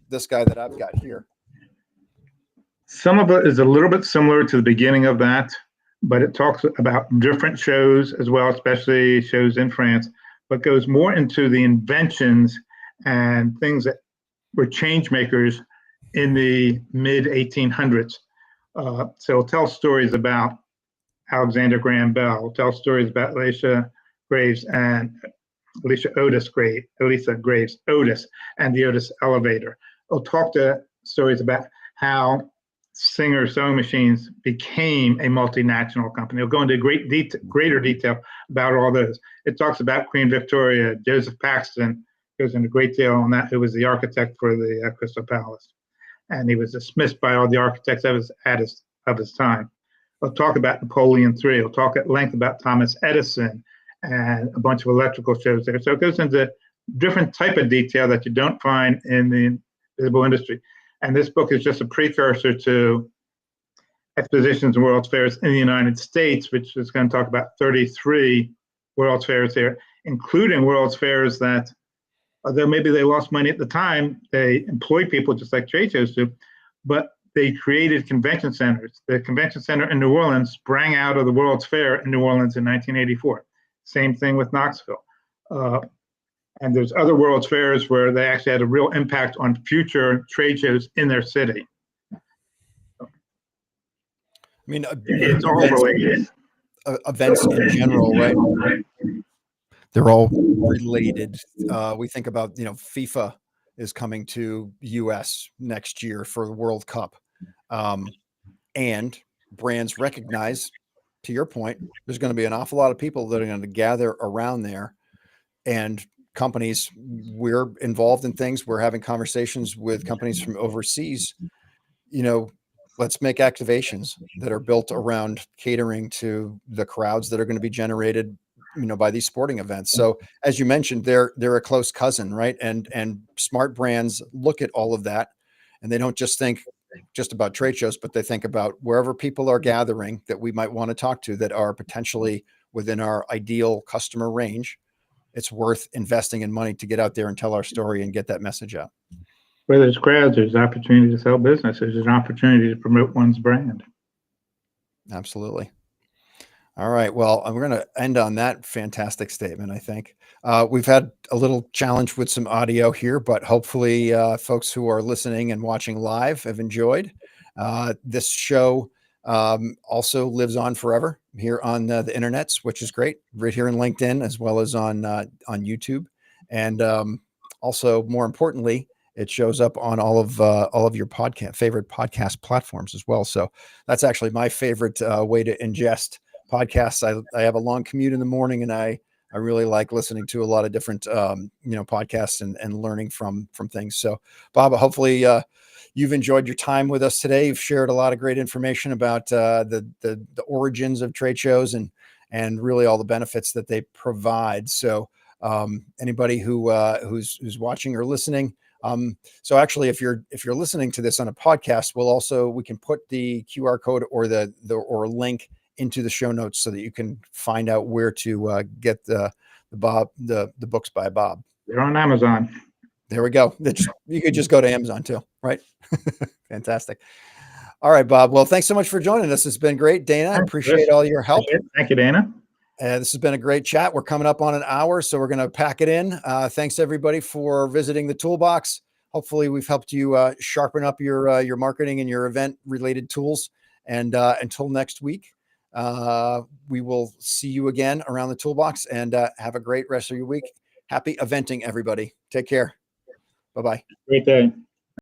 this guy that I've got here? Some of it is a little bit similar to the beginning of that, but it talks about different shows as well, especially shows in France, but goes more into the inventions and things that were change makers in the mid 1800s. So it'll tell stories about Alexander Graham Bell, it'll tell stories about Elisa Graves and Elisa Graves Otis and the Otis elevator. It'll talk to stories about how Singer sewing machines became a multinational company. It'll go into greater detail about all those. It talks about Queen Victoria. Joseph Paxton goes into great deal on that, who was the architect for the Crystal Palace. And he was dismissed by all the architects of his time. It'll talk about Napoleon III. It'll talk at length about Thomas Edison and a bunch of electrical shows there. So it goes into different type of detail that you don't find in the invisible industry. And this book is just a precursor to Expositions and World's Fairs in the United States, which is going to talk about 33 World's Fairs here, including World's Fairs that, although maybe they lost money at the time, they employ people just like trade shows do, but they created convention centers. The convention center in New Orleans sprang out of the World's Fair in New Orleans in 1984. Same thing with Knoxville. And there's other World's Fairs where they actually had a real impact on future trade shows in their city. I mean, it's all related. Events in general, right? They're all related. We think about, FIFA is coming to US next year for the World Cup. And brands recognize, to your point, there's going to be an awful lot of people that are going to gather around there, and companies, we're involved in things. We're having conversations with companies from overseas. Let's make activations that are built around catering to the crowds that are going to be generated, by these sporting events. So as you mentioned, they're a close cousin, right? And smart brands look at all of that, and they don't just think just about trade shows, but they think about wherever people are gathering that we might want to talk to that are potentially within our ideal customer range. It's worth investing in money to get out there and tell our story and get that message out. Where there's crowds, there's opportunity to sell business. There's an opportunity to promote one's brand. Absolutely. All right. Well, we're going to end on that fantastic statement, I think. We've had a little challenge with some audio here, but hopefully folks who are listening and watching live have enjoyed. This show also lives on forever here on the internets, which is great, right here in LinkedIn, as well as on YouTube. And also, more importantly, it shows up on all of your favorite podcast platforms as well. So that's actually my favorite way to ingest podcasts. I have a long commute in the morning, and I really like listening to a lot of different podcasts and learning from things. So Bob, hopefully you've enjoyed your time with us today. You've shared a lot of great information about the origins of trade shows and really all the benefits that they provide. So anybody who's watching or listening, so actually, if you're listening to this on a podcast, we can put the QR code or the link into the show notes so that you can find out where to get the books by Bob. They're on Amazon. There we go. You could just go to Amazon too, right? Fantastic. All right, Bob. Well, thanks so much for joining us. It's been great, Dana. I appreciate all your help. Thank you, Dana. This has been a great chat. We're coming up on an hour, so we're going to pack it in. Thanks everybody for visiting the Toolbox. Hopefully we've helped you sharpen up your marketing and your event related tools. And until next week, we will see you again around the Toolbox, and have a great rest of your week. Happy eventing, everybody. Take care. Bye-bye. Great day.